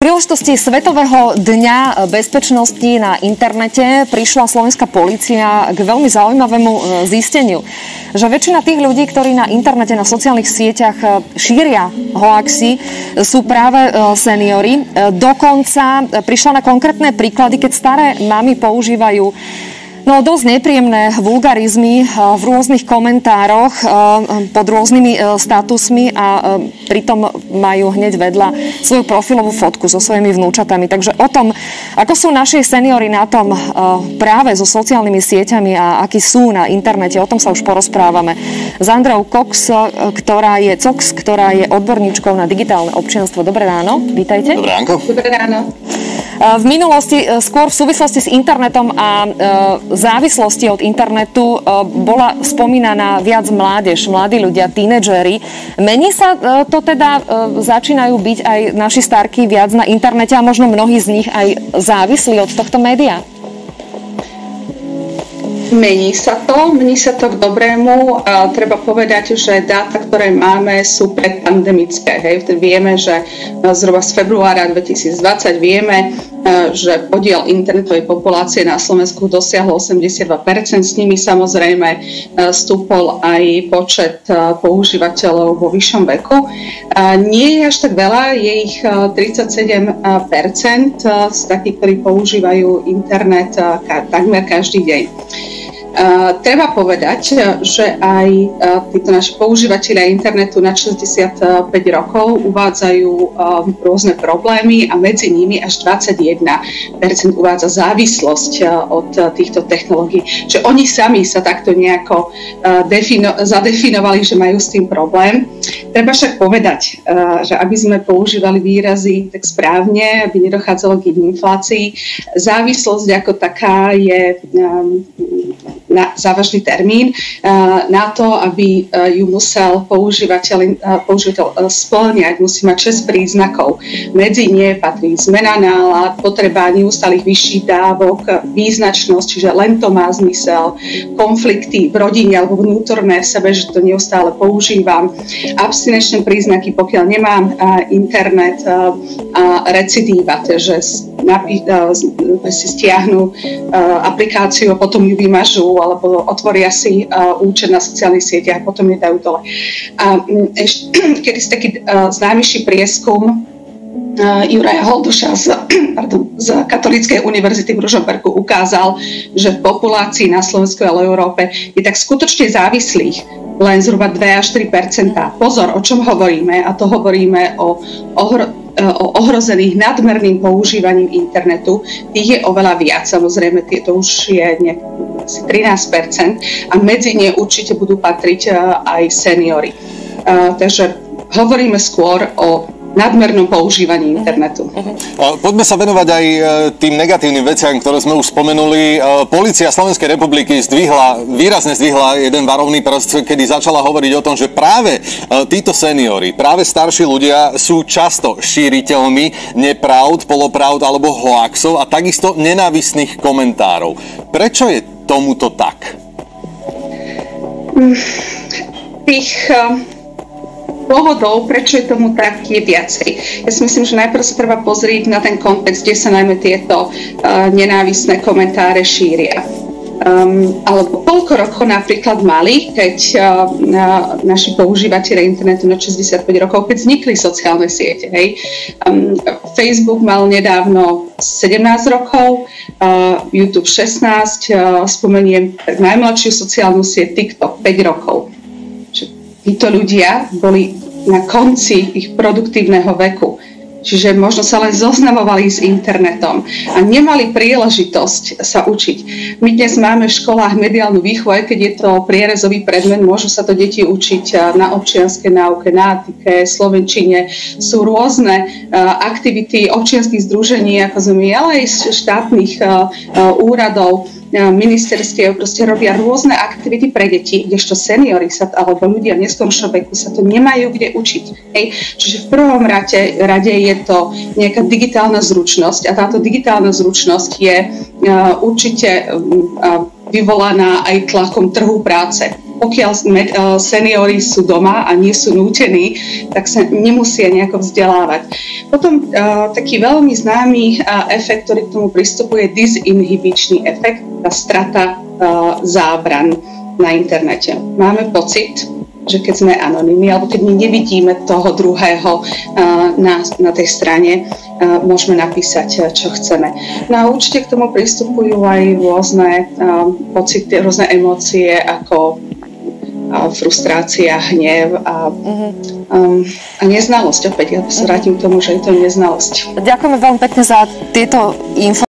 príležitosti Svetového dňa bezpečnosti na internete prišla slovenská polícia k veľmi zaujímavému zisteniu, že väčšina tých ľudí, ktorí na internete, na sociálnych sieťach šíria hoaxy, sú práve seniori. Dokonca prišla na konkrétne príklady, keď staré mamy používajú dosť nepríjemné vulgarizmy v rôznych komentároch pod rôznymi statusmi a pritom majú hneď vedľa svoju profilovú fotku so svojimi vnúčatami. Takže o tom, ako sú naši seniori na tom práve so sociálnymi sieťami a akí sú na internete, o tom sa už porozprávame s Andreou Cox, ktorá je odborníčkou na digitálne občianstvo. Dobré ráno, vítajte. Dobré ránko. Dobré ráno. V minulosti, skôr v súvislosti s internetom a závislosti od internetu bola spomínaná viac mládež, mladí ľudia, tínedžeri. Mení sa to teda, začínajú byť aj naši starky viac na internete a možno mnohí z nich aj závislí od tohto média? Mení sa to k dobrému. Treba povedať, že dáta, ktoré máme, sú predpandemické. Vieme, že zhruba z februára 2020 vieme, že podiel internetovej populácie na Slovensku dosiahol 82%. S nimi samozrejme stúpol aj počet používateľov vo vyššom veku. Nie je až tak veľa, je ich 37% z takých, ktorí používajú internet takmer každý deň. Treba povedať, že aj títo naši používatelia internetu na 65 rokov uvádzajú rôzne problémy a medzi nimi až 21% uvádza závislosť od týchto technológií. Že oni sami sa takto nejako zadefinovali, že majú s tým problém. Treba však povedať, že aby sme používali výrazy tak správne, aby nedochádzalo k inflácii, závislosť ako taká je závažný termín. Na to, aby ju musel používateľ spĺňať, musí mať 6 príznakov. Medzi ne patrí zmena nálad, potreba neustálých vyšších dávok, význačnosť, čiže len to má zmysel, konflikty v rodine alebo vnútorné v sebe, že to neustále používam, abstinenčné príznaky, pokiaľ nemám internet, recidíva, že si stiahnu aplikáciu a potom ju vymažú alebo otvoria si účet na sociálnych sieťach a potom ju dajú dole. A kedy si taký známyší prieskum Juraja Holduša z Katolíckej univerzity v Ružomberku ukázal, že v populácii na Slovensku a Európe je tak skutočne závislých len zhruba 2 až 3%. Pozor, o čom hovoríme? A to hovoríme o ohrozených nadmerným používaním internetu. Tých je oveľa viac, samozrejme, to už je asi 13% a medzi ne určite budú patriť aj seniori. Takže hovoríme skôr o nadmernom používaní internetu. Poďme sa venovať aj tým negatívnym veciam, ktoré sme už spomenuli. Polícia Slovenskej republiky výrazne zdvihla jeden varovný prst, kedy začala hovoriť o tom, že práve títo seniori, práve starší ľudia sú často šíriteľmi nepravd, polopravd alebo hoaxov a takisto nenávistných komentárov. Prečo je tomuto tak? Dôvodov, prečo je tomu tak, je viacej. Ja si myslím, že najprv sa treba pozrieť na ten kontext, kde sa najmä tieto nenávistné komentáre šíria. Alebo koľko rokov napríklad mali, keď naši používateľe internetu na 65 rokov, keď vznikli sociálne siete. Facebook mal nedávno 17 rokov, YouTube 16, spomeniem najmladšiu sociálnu sieť TikTok 5 rokov. Títo ľudia boli na konci ich produktívneho veku. Čiže možno sa len zoznamovali s internetom a nemali príležitosť sa učiť. My dnes máme v školách mediálnu výchovu, aj keď je to prierezový predmet, môžu sa to deti učiť na občianskej náuke, na atike, slovenčine. Sú rôzne aktivity občianskych združení, ako sme my, ale aj štátnych úradov, ministerstiev, proste robia rôzne aktivity pre deti, kdežto seniori alebo ľudia v neskoršom veku sa to nemajú kde učiť. Čiže v prvom rade je to nejaká digitálna zručnosť a táto digitálna zručnosť je určite vyvolaná aj tlakom trhu práce. pokiaľ seniori sú doma a nie sú nútení, tak sa nemusia nejako vzdelávať. Potom taký veľmi známy efekt, ktorý k tomu pristupuje, disinhibičný efekt, tá strata zábran na internete. Máme pocit, že keď sme anonymní, alebo keď my nevidíme toho druhého na tej strane, môžeme napísať, čo chceme. No a určite k tomu pristupujú aj rôzne pocity, rôzne emócie, ako frustrácia, hnev a neznalosť. Opäť ja sa vrátim k tomu, že je to neznalosť. Ďakujeme veľmi pekne za tieto informácie.